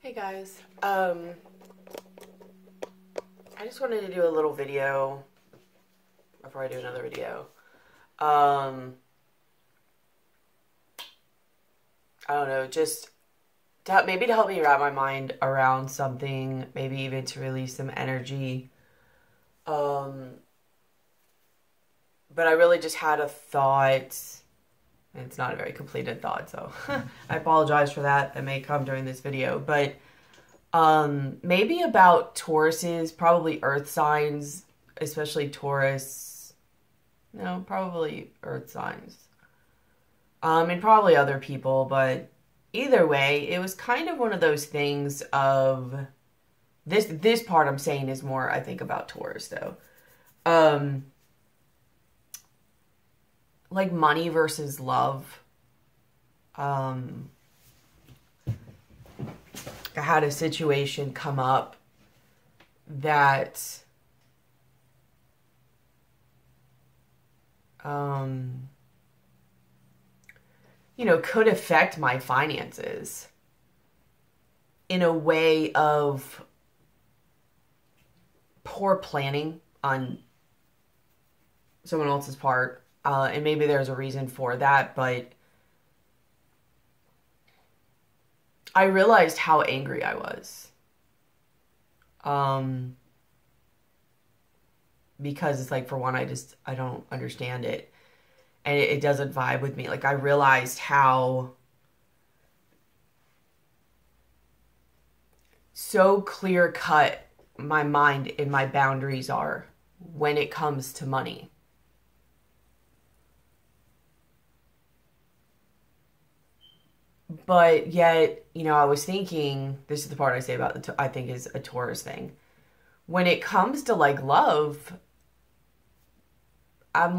Hey guys, I just wanted to do a little video before I do another video. I don't know, just maybe to help me wrap my mind around something, maybe even to release some energy. But I really just had a thought, and it's not a very completed thought, so I apologize for that. That may come during this video, but maybe about Tauruses, probably earth signs, especially Taurus. No, probably earth signs. And probably other people, but either way, it was kind of one of those things of this part I'm saying is more, I think, about Taurus though. Like money versus love. I had a situation come up that could affect my finances in a way of poor planning on someone else's part. And maybe there's a reason for that, but I realized how angry I was. Because it's like, for one, I don't understand it. And it doesn't vibe with me. Like, I realized how so clear cut my mind and my boundaries are when it comes to money. But yet, I was thinking, this is the part I say about I think is a Taurus thing. When it comes to like love, I'm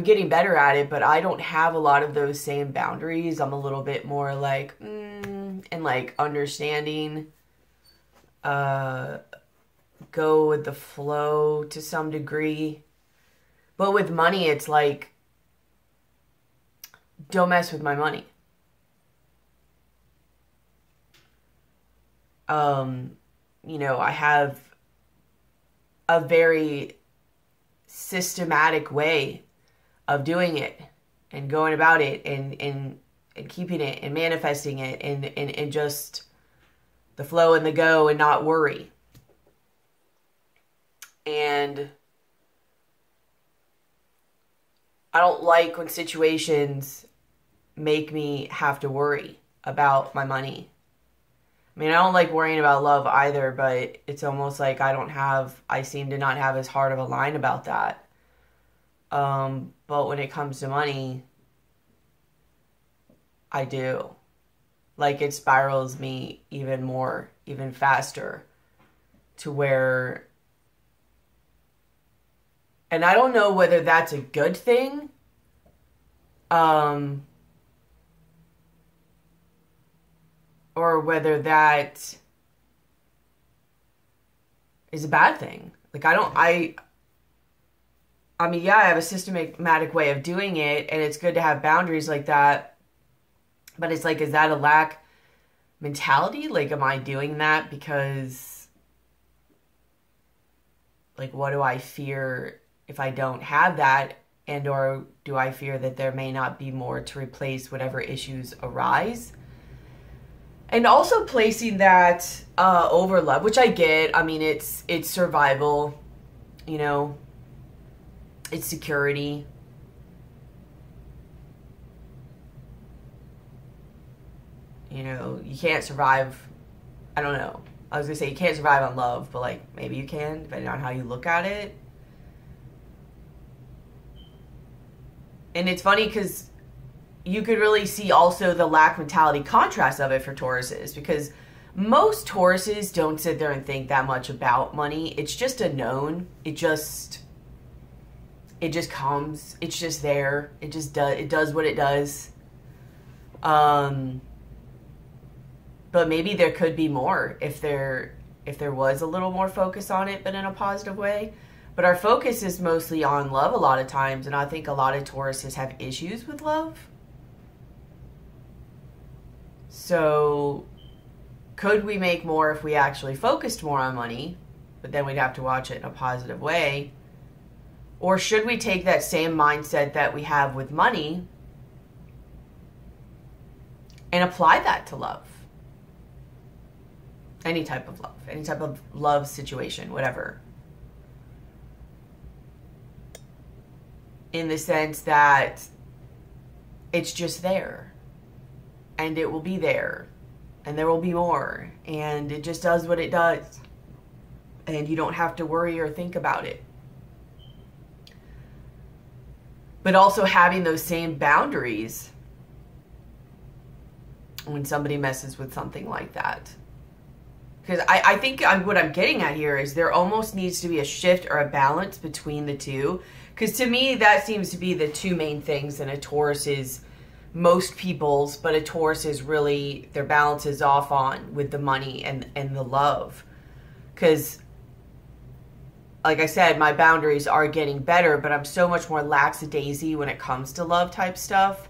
getting better at it, but I don't have a lot of those same boundaries. I'm a little bit more like, and like understanding, go with the flow to some degree. But with money, it's like, don't mess with my money. I have a very systematic way of doing it and going about it and keeping it and manifesting it and just the flow and the go and not worry. And I don't like when situations make me have to worry about my money. I mean, I don't like worrying about love either, but it's almost like I seem to not have as hard of a line about that. But when it comes to money, I do. Like, it spirals me even more, even faster, to where, and I don't know whether that's a good thing, or whether that is a bad thing. Like, I mean, yeah, I have a systematic way of doing it, and it's good to have boundaries like that. But it's like, is that a lack mentality? Like, am I doing that because, like, what do I fear if I don't have that? And or do I fear that there may not be more to replace whatever issues arise? And also placing that over love, which I get. I mean, it's survival, it's security. You can't survive, I don't know. I was going to say you can't survive on love, but like maybe you can, depending on how you look at it. And it's funny because you could really see also the lack mentality contrast of it for Tauruses, because most Tauruses don't sit there and think that much about money. It's just a known. It just comes. It's just there. It does what it does. But maybe there could be more if there was a little more focus on it, but in a positive way. But our focus is mostly on love a lot of times, and I think a lot of Tauruses have issues with love. So Could we make more if we actually focused more on money? But then we'd have to watch it in a positive way. Or should we take that same mindset that we have with money and apply that to love? Any type of love situation, whatever. In the sense that it's just there, and it will be there, and there will be more, and it just does what it does, and you don't have to worry or think about it. But also having those same boundaries when somebody messes with something like that. Because I think what I'm getting at here is there almost needs to be a shift or a balance between the two. Because to me, that seems to be the two main things in a Taurus is most people's, but a Taurus is really, their balance is off on with the money and the love. Because, like I said, my boundaries are getting better, but I'm so much more lackadaisy when it comes to love type stuff.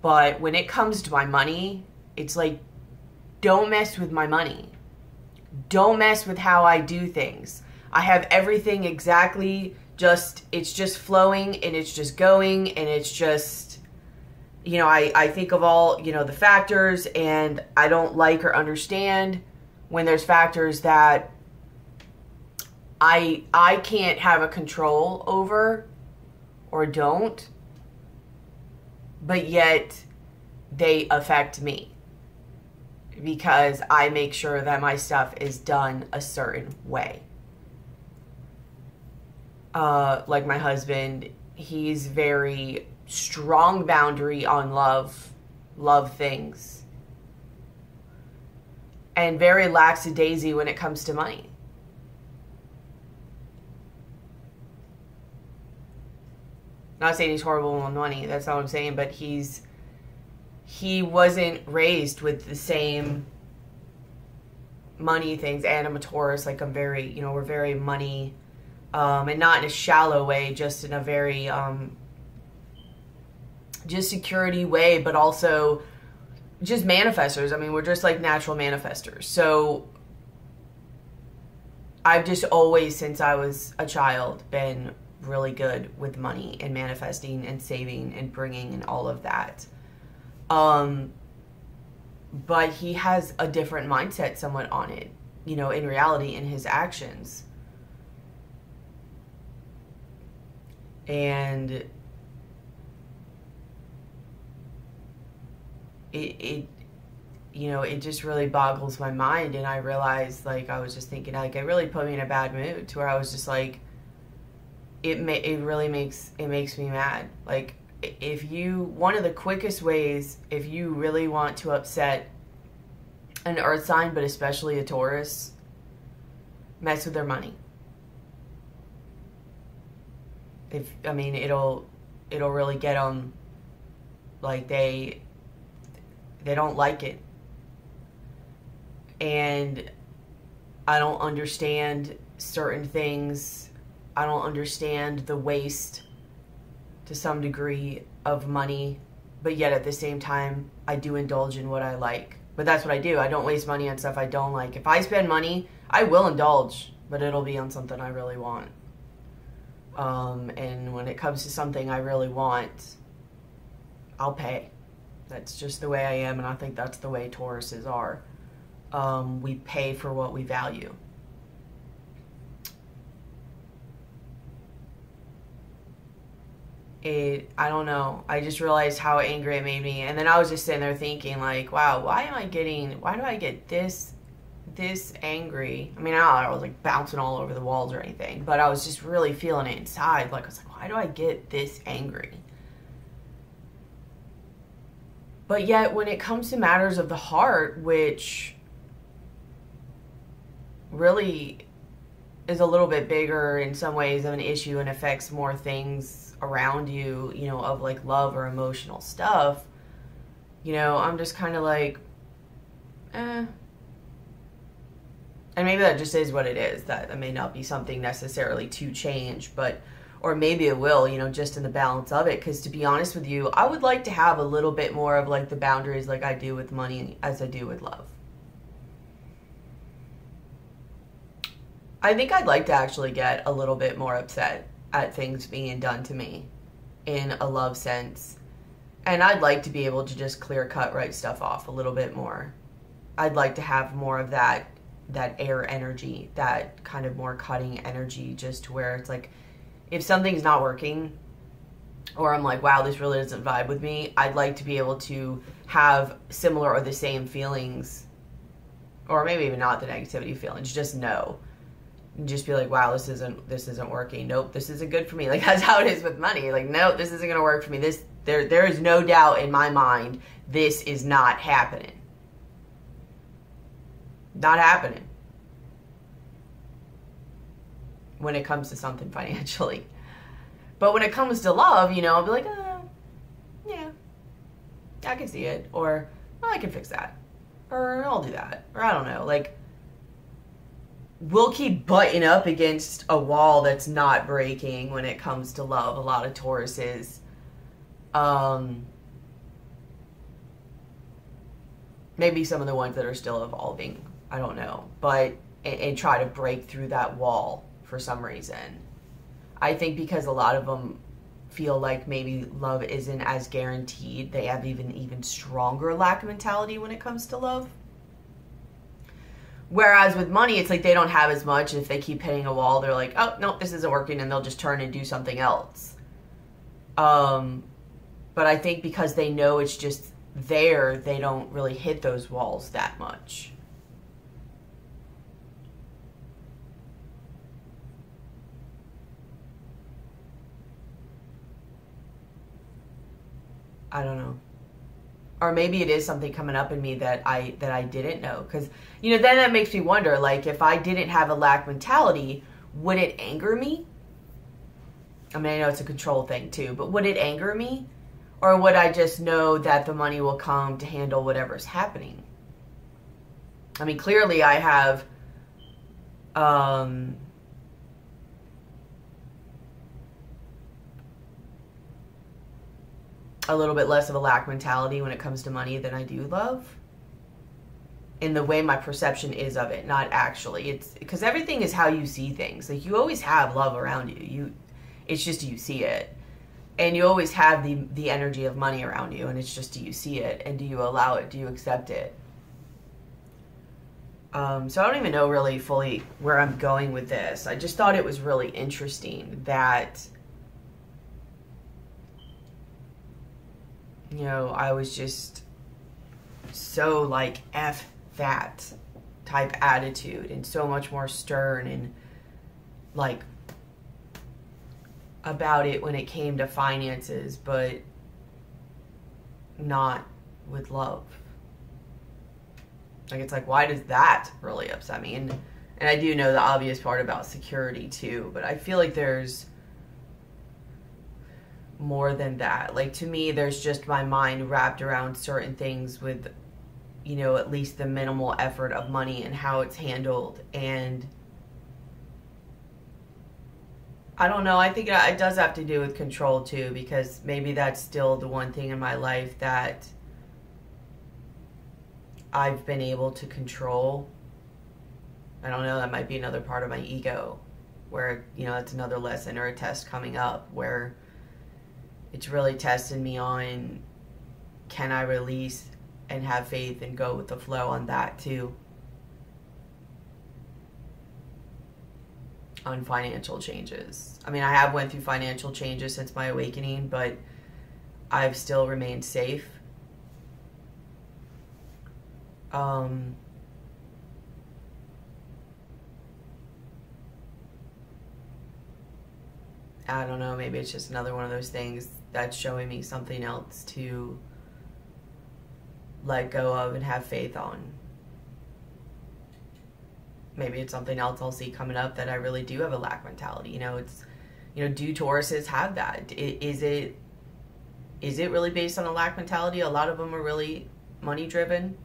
But when it comes to my money, it's like, don't mess with my money. Don't mess with how I do things. I have everything exactly it's just flowing and it's just going and it's just, you know, I think of all, you know, the factors, and I don't like or understand when there's factors that I can't have a control over or don't, but yet they affect me. Because I make sure that my stuff is done a certain way. Like my husband, he's very strong boundary on love things. And very lackadaisy when it comes to money. Not saying he's horrible on money, that's not what I'm saying, but he wasn't raised with the same money things, and I'm a Taurus, like I'm very, you know, we're very money, and not in a shallow way, just in a very, just security way, but also just manifestors. I mean, we're just like natural manifestors. So I've just always, since I was a child, been really good with money and manifesting and saving and bringing and all of that. But he has a different mindset somewhat on it, you know, in reality, in his actions. And it you know, it just really boggles my mind. And I realized, like, I was just thinking, like, it really put me in a bad mood to where I was just like, it really makes me mad. Like, one of the quickest ways, if you really want to upset an earth sign, but especially a Taurus, mess with their money. I mean, it'll really get them, like, they don't like it. And I don't understand certain things. I don't understand the waste to some degree of money, but yet at the same time, I do indulge in what I like. But that's what I do. I don't waste money on stuff I don't like. If I spend money, I will indulge, but it'll be on something I really want. And when it comes to something I really want, I'll pay. That's just the way I am, and I think that's the way Tauruses are. We pay for what we value. I don't know. I just realized how angry it made me. And then I was just sitting there thinking, like, wow, why do I get this angry? I mean, I was like bouncing all over the walls or anything, but I was just really feeling it inside. Like, I was like, why do I get this angry? But yet, when it comes to matters of the heart, which really is a little bit bigger in some ways of an issue and affects more things around you, you know, of like love or emotional stuff, you know, I'm just kind of like, And maybe that just is what it is, that may not be something necessarily to change, but or maybe it will, you know, just in the balance of it. Because to be honest with you, I would like to have a little bit more of like the boundaries like I do with money as I do with love. I think I'd like to actually get a little bit more upset at things being done to me in a love sense. And I'd like to be able to just clear cut, write stuff off a little bit more. I'd like to have more of that air energy, that kind of more cutting energy, just to where it's like, if something's not working, or I'm like, wow, this really doesn't vibe with me, I'd like to be able to have similar or the same feelings, or maybe even not the negativity feelings, just know. And just be like, wow, this isn't working. Nope, this isn't good for me. Like, that's how it is with money. Like, nope, this isn't going to work for me. There is no doubt in my mind, this is not happening. Not happening. When it comes to something financially. But when it comes to love, you know, I'll be like, yeah, I can see it. Or, oh, I can fix that. Or I'll do that. Or I don't know. Like, we'll keep butting up against a wall that's not breaking when it comes to love. A lot of Tauruses. Maybe some of the ones that are still evolving. I don't know. But, and try to break through that wall for some reason. I think because a lot of them feel like maybe love isn't as guaranteed. They have even stronger lack mentality when it comes to love. Whereas with money, it's like they don't have as much. If they keep hitting a wall, they're like, oh, no, this isn't working, and they'll just turn and do something else. But I think because they know it's just there, they don't really hit those walls that much. I don't know. Or maybe it is something coming up in me that I didn't know. Because, you know, then that makes me wonder, like, if I didn't have a lack mentality, would it anger me? I mean, I know it's a control thing too, but would it anger me? Or would I just know that the money will come to handle whatever's happening? I mean, clearly I have a little bit less of a lack mentality when it comes to money than I do love. In the way my perception is of it, not actually. It's because everything is how you see things. Like, you always have love around you. It's just you see it. And you always have the energy of money around you, and it's just do you see it, and do you allow it, do you accept it? So I don't even know really fully where I'm going with this. I just thought it was really interesting that, you know, I was just so like F that type attitude, and so much more stern and like about it when it came to finances, but not with love. Like, it's like, why does that really upset me? And I do know the obvious part about security too, but I feel like there's more than that. Like, to me, there's just my mind wrapped around certain things with, you know, at least the minimal effort of money and how it's handled. And I don't know, I think it does have to do with control too, because maybe that's still the one thing in my life that I've been able to control. I don't know, that might be another part of my ego where, you know, it's another lesson or a test coming up where it's really testing me on, can I release and have faith and go with the flow on that too? On financial changes. I mean, I have went through financial changes since my awakening, but I've still remained safe. I don't know, maybe it's just another one of those things that's showing me something else to let go of and have faith on. Maybe it's something else I'll see coming up that I really do have a lack mentality. You know, it's, you know, do Tauruses have that? Is it really based on a lack mentality? A lot of them are really money driven.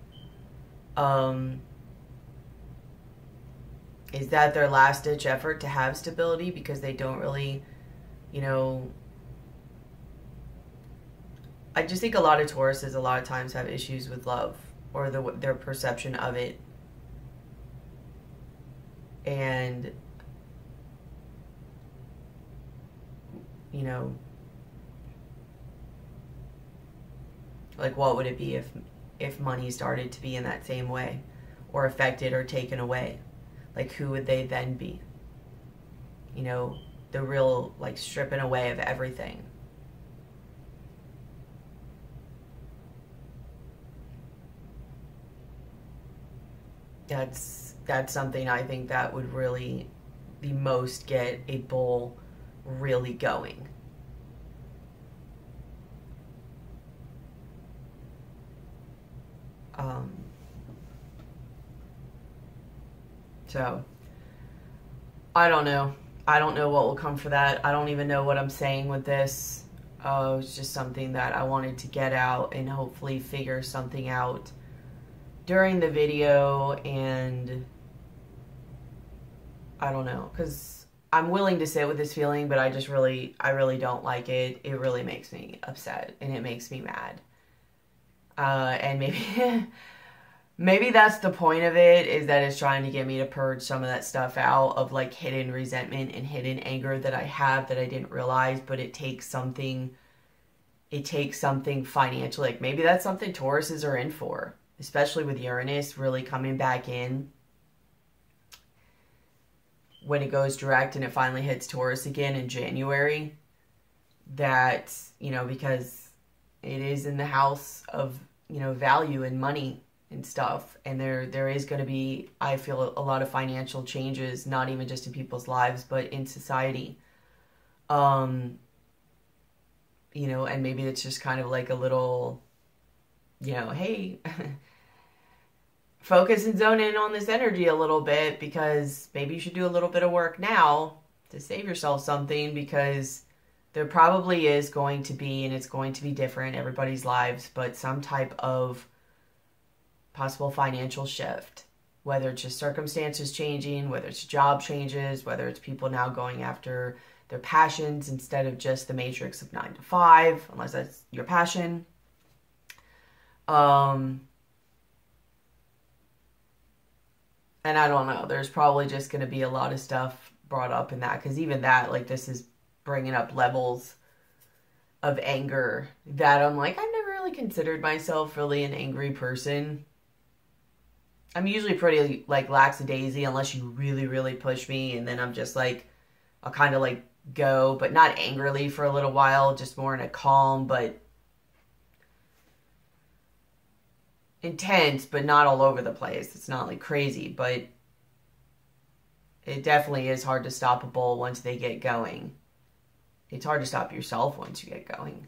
Is that their last ditch effort to have stability because they don't really You know, I just think a lot of Tauruses a lot of times have issues with love or their perception of it. And, you know, like what would it be if money started to be in that same way or affected or taken away? Like who would they then be? You know, the real like stripping away of everything. That's something I think that would really the most get a bull really going. Um, so I don't know. I don't know what will come for that. I don't even know what I'm saying with this. It's just something that I wanted to get out and hopefully figure something out during the video. And I don't know, because I'm willing to sit with this feeling, but I really don't like it. It really makes me upset and it makes me mad. And maybe that's the point of it, is that it's trying to get me to purge some of that stuff out of like hidden resentment and hidden anger that I have that I didn't realize, but it takes something financial. Like maybe that's something Tauruses are in for, especially with Uranus really coming back in when it goes direct and it finally hits Taurus again in January. That, you know, because it is in the house of, you know, value and money and stuff, and there is going to be, I feel, a lot of financial changes, not even just in people's lives but in society. You know, and maybe it's just kind of like a little, you know, hey, focus and zone in on this energy a little bit, because maybe you should do a little bit of work now to save yourself something, because there probably is going to be, and it's going to be different in everybody's lives, but some type of possible financial shift, whether it's just circumstances changing, whether it's job changes, whether it's people now going after their passions instead of just the matrix of 9 to 5, unless that's your passion. And I don't know, there's probably just going to be a lot of stuff brought up in that, because even that, like, this is bringing up levels of anger that I'm like, I've never really considered myself really an angry person. I'm usually pretty, like, lackadaisy unless you really, really push me, and then I'm just like, I'll kind of like go, but not angrily for a little while, just more in a calm but intense, but not all over the place. It's not like crazy, but it definitely is hard to stop a bull once they get going. It's hard to stop yourself once you get going.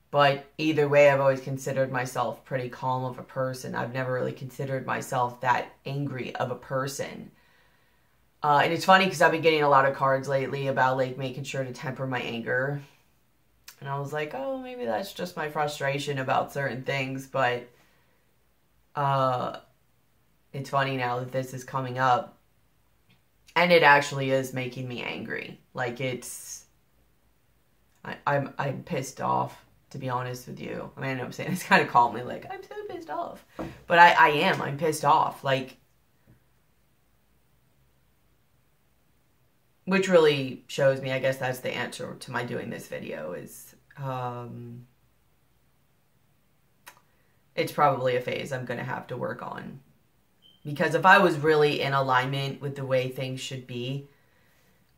But either way, I've always considered myself pretty calm of a person. I've never really considered myself that angry of a person. And it's funny because I've been getting a lot of cards lately about like making sure to temper my anger. And I was like, oh, maybe that's just my frustration about certain things. But it's funny now that this is coming up. And it actually is making me angry. Like I'm pissed off, to be honest with you. I mean, I know I'm saying this kind of calmly, like, I'm so pissed off. But I'm pissed off. Like, which really shows me, I guess that's the answer to my doing this video, is it's probably a phase I'm going to have to work on. Because if I was really in alignment with the way things should be,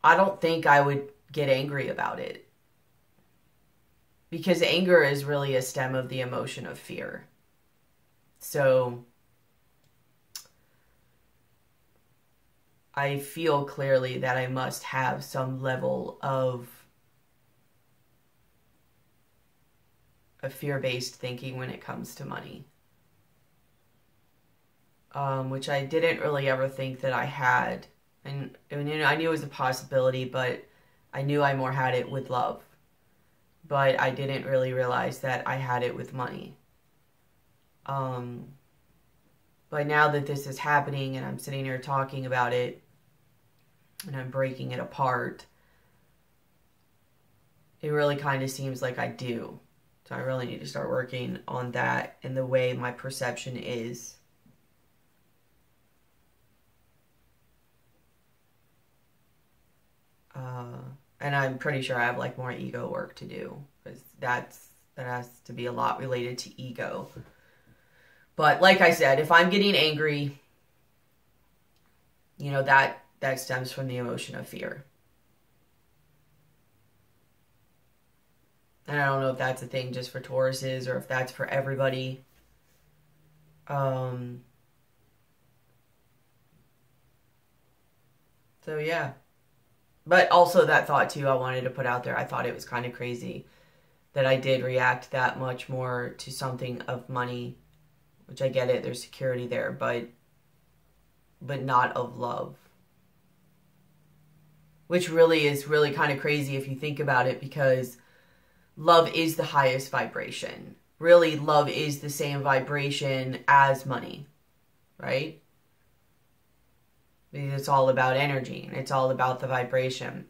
I don't think I would get angry about it. Because anger is really a stem of the emotion of fear. So I feel clearly that I must have some level of a fear-based thinking when it comes to money. Which I didn't really ever think that I had. And you know, I knew it was a possibility, but I knew I more had it with love. But I didn't really realize that I had it with money. But now that this is happening and I'm sitting here talking about it and I'm breaking it apart, it really kind of seems like I do. So I really need to start working on that and the way my perception is. And I'm pretty sure I have like more ego work to do, because that has to be a lot related to ego. But like I said, if I'm getting angry, you know, that stems from the emotion of fear. And I don't know if that's a thing just for Tauruses or if that's for everybody. So yeah. But also that thought too, I wanted to put out there. I thought it was kind of crazy that I did react that much more to something of money, which I get it, there's security there, but not of love. Which really is really kind of crazy if you think about it, because love is the highest vibration. Really, love is the same vibration as money, right? Because it's all about energy, and it's all about the vibration.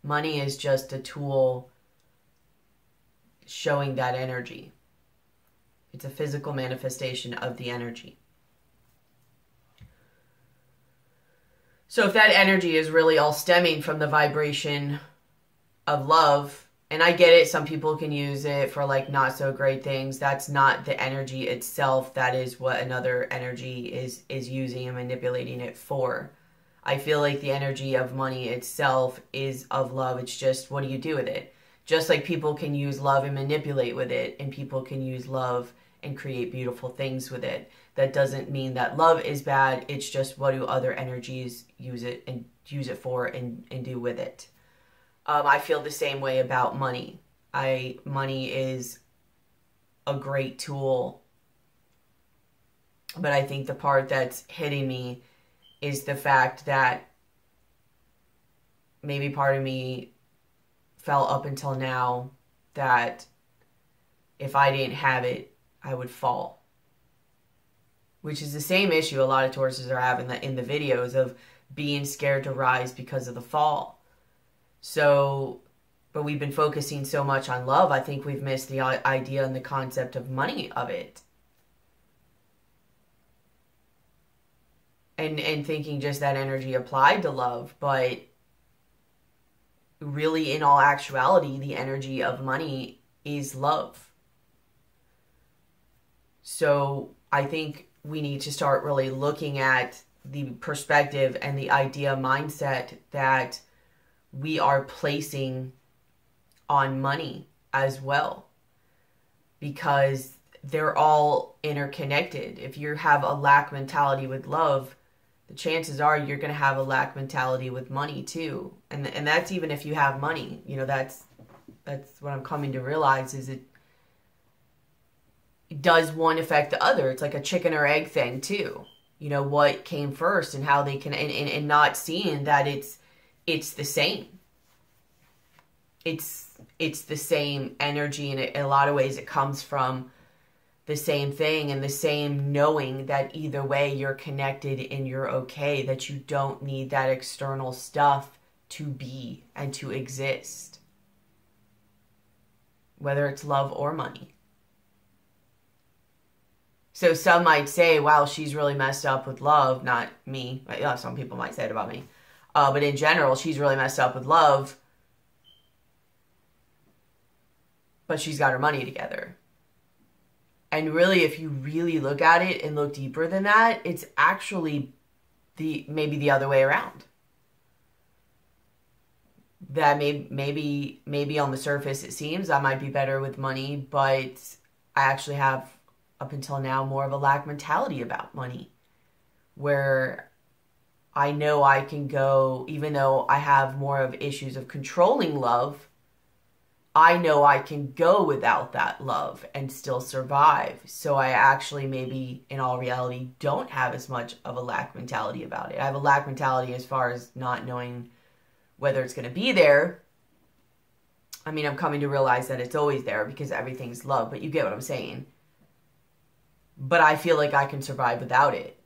Money is just a tool showing that energy. It's a physical manifestation of the energy. So if that energy is really all stemming from the vibration of love, and I get it, some people can use it for like not so great things. That's not the energy itself. That is what another energy is using and manipulating it for. I feel like the energy of money itself is of love. It's just, what do you do with it? Just like people can use love and manipulate with it, and people can use love and create beautiful things with it. That doesn't mean that love is bad. It's just, what do other energies use it for and do with it. I feel the same way about money. Money is a great tool, but I think the part that's hitting me is the fact that maybe part of me felt up until now that if I didn't have it, I would fall. Which is the same issue a lot of Tauruses are having in the videos of being scared to rise because of the fall. So, but we've been focusing so much on love, I think we've missed the idea and the concept of money of it. And thinking just that energy applied to love, but really in all actuality, the energy of money is love. So I think we need to start really looking at the perspective and the idea mindset that we are placing on money as well, because they're all interconnected. If you have a lack mentality with love, the chances are you're going to have a lack mentality with money too. And that's even if you have money. You know, that's what I'm coming to realize, is it does one affect the other. It's like a chicken or egg thing too. You know, what came first and how they can, and not seeing that it's the same. It's the same energy, and in a lot of ways it comes from the same thing, and the same knowing that either way you're connected and you're okay, that you don't need that external stuff to be and to exist, whether it's love or money. So some might say, wow, she's really messed up with love. Not me. Some people might say it about me. But in general, she's really messed up with love, but she's got her money together. And really, if you really look at it and look deeper than that, it's actually maybe the other way around. That maybe on the surface it seems I might be better with money, but I actually have, up until now, more of a lack mentality about money, where I know I can go, even though I have more of issues of controlling love, I know I can go without that love and still survive. So I actually maybe in all reality don't have as much of a lack mentality about it. I have a lack mentality as far as not knowing whether it's going to be there. I mean, I'm coming to realize that it's always there because everything's love, but you get what I'm saying. But I feel like I can survive without it.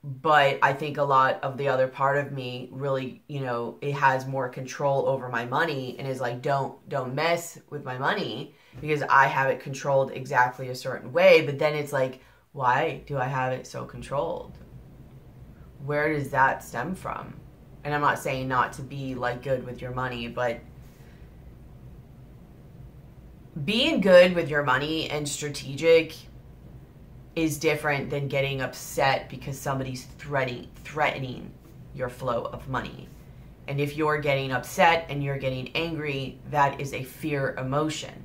But I think a lot of the other part of me really, you know, it has more control over my money and is like, don't mess with my money because I have it controlled exactly a certain way. But then it's like, why do I have it so controlled? Where does that stem from? And I'm not saying not to be like good with your money, but being good with your money and strategic is different than getting upset because somebody's threatening your flow of money. And if you're getting upset and you're getting angry, that is a fear emotion.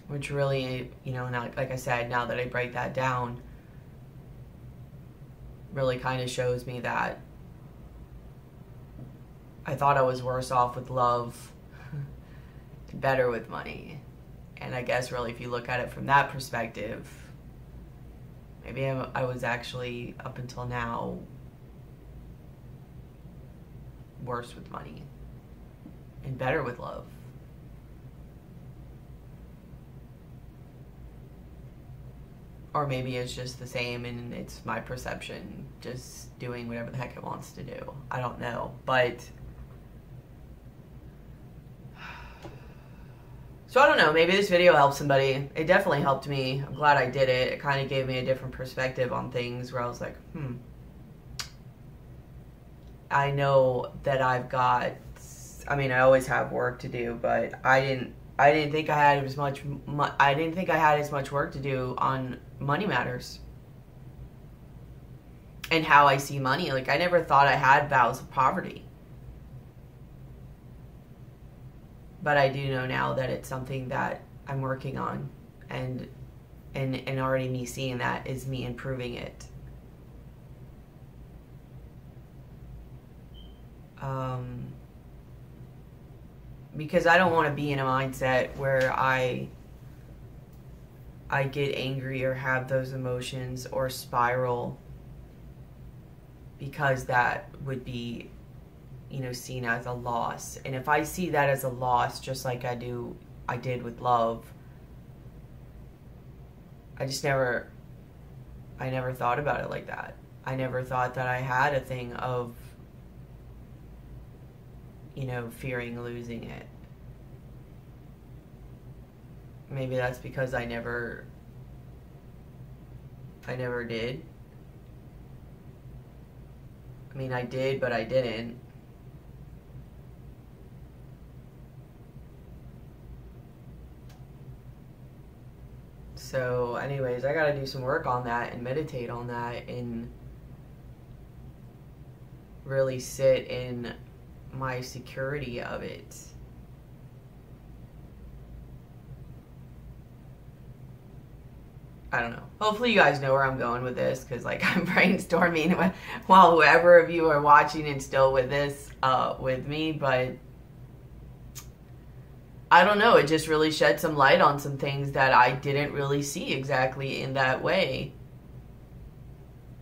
Which really, you know, now, like I said, now that I break that down, really kind of shows me that I thought I was worse off with love, better with money. And I guess really if you look at it from that perspective, maybe I was actually, up until now, worse with money and better with love. Or maybe it's just the same and it's my perception just doing whatever the heck it wants to do. I don't know. But so I don't know, maybe this video helped somebody. It definitely helped me. I'm glad I did it. It kind of gave me a different perspective on things where I was like, I know that I've got, I mean, I always have work to do, but I didn't think I had as much work to do on money matters and how I see money. Like, I never thought I had vows of poverty. But I do know now that it's something that I'm working on, and already me seeing that is me improving it. Because I don't want to be in a mindset where I get angry or have those emotions or spiral, because that would be, you know, seen as a loss. And if I see that as a loss, just like I did with love, I never thought about it like that. I never thought that I had a thing of, you know, fearing losing it. Maybe that's because I never did. I mean, I did, but I didn't. So anyways, I gotta do some work on that and meditate on that and really sit in my security of it. I don't know. Hopefully you guys know where I'm going with this, because like I'm brainstorming while whoever of you are watching and still with this with me, but I don't know, it just really shed some light on some things that I didn't really see exactly in that way.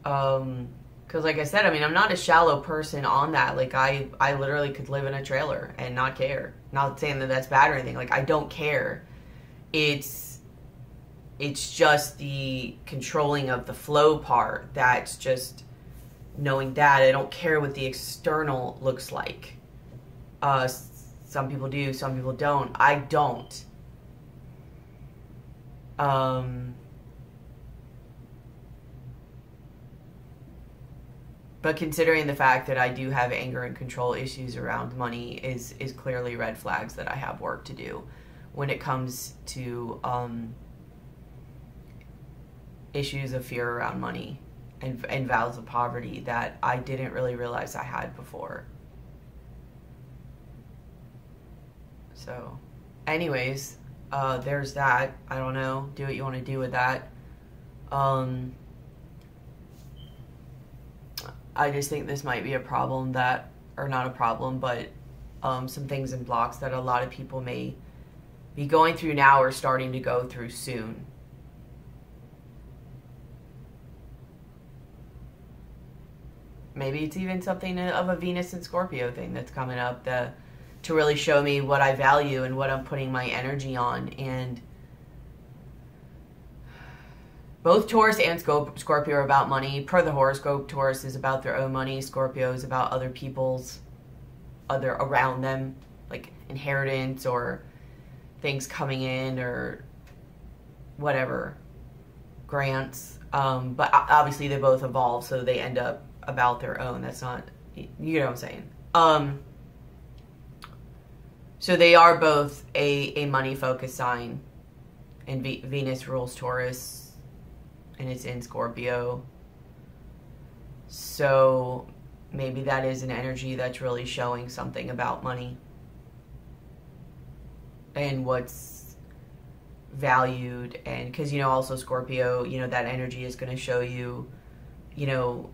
Because like I said, I mean, I'm not a shallow person on that. Like, I literally could live in a trailer and not care. Not saying that that's bad or anything. Like, I don't care. It's just the controlling of the flow part that's just knowing that. I don't care what the external looks like. Some people do, some people don't. I don't. But considering the fact that I do have anger and control issues around money is clearly red flags that I have work to do when it comes to issues of fear around money and vows of poverty that I didn't really realize I had before. So, anyways, there's that. I don't know. Do what you want to do with that. I just think this might be a problem that, or not a problem, but some things and blocks that a lot of people may be going through now or starting to go through soon. Maybe it's even something of a Venus and Scorpio thing that's coming up. The to really show me what I value and what I'm putting my energy on. And both Taurus and Scorpio are about money. Per the horoscope, Taurus is about their own money. Scorpio is about other people's, other around them, like inheritance or things coming in or whatever, grants. But obviously they both evolve, so they end up about their own. That's not, you know what I'm saying. So they are both a money-focused sign. And Venus rules Taurus, and it's in Scorpio. So maybe that is an energy that's really showing something about money and what's valued. And because, you know, also Scorpio, you know, that energy is going to show you, you know,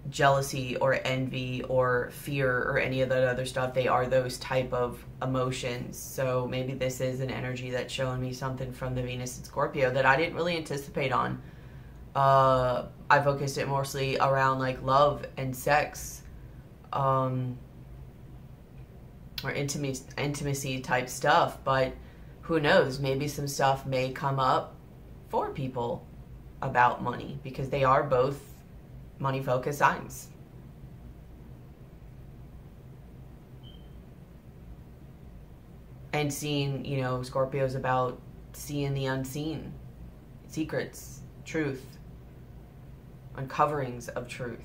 jealousy or envy or fear or any of that other stuff. They are those type of emotions. So maybe this is an energy that's showing me something from the Venus and Scorpio that I didn't really anticipate on. I focused it mostly around like love and sex, or intimacy type stuff, but who knows, maybe some stuff may come up for people about money, because they are both money focused signs. And seeing, you know, Scorpio's about seeing the unseen, secrets, truth, uncoverings of truth.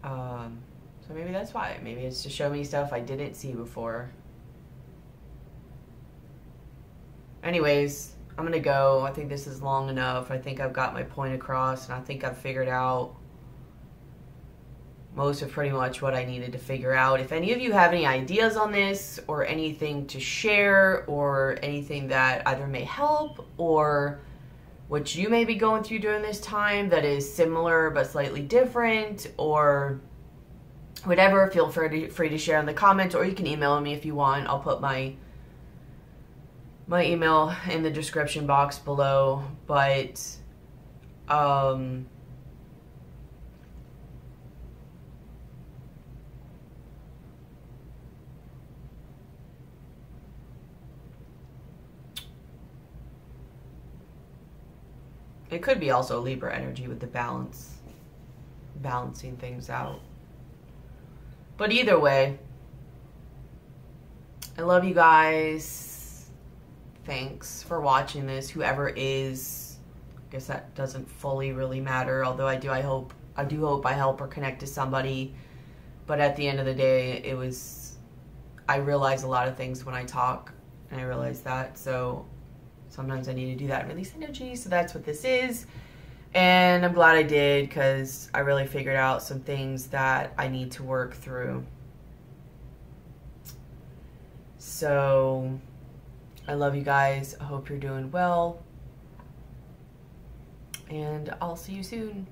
So maybe that's why. Maybe it's to show me stuff I didn't see before. Anyways, I'm gonna go. I think this is long enough. I think I've got my point across, and I think I've figured out most of pretty much what I needed to figure out. If any of you have any ideas on this, or anything to share, or anything that either may help, or what you may be going through during this time that is similar but slightly different, or whatever, feel free to share in the comments, or you can email me if you want. I'll put my email in the description box below. But it could be also Libra energy with the balancing things out. But either way, I love you guys. Thanks for watching this. Whoever is, I guess that doesn't fully really matter. Although I do hope I help or connect to somebody. But at the end of the day, I realize a lot of things when I talk, and I realize that. So sometimes I need to do that and release energy. So that's what this is. And I'm glad I did, because I really figured out some things that I need to work through. So I love you guys. I hope you're doing well. And I'll see you soon.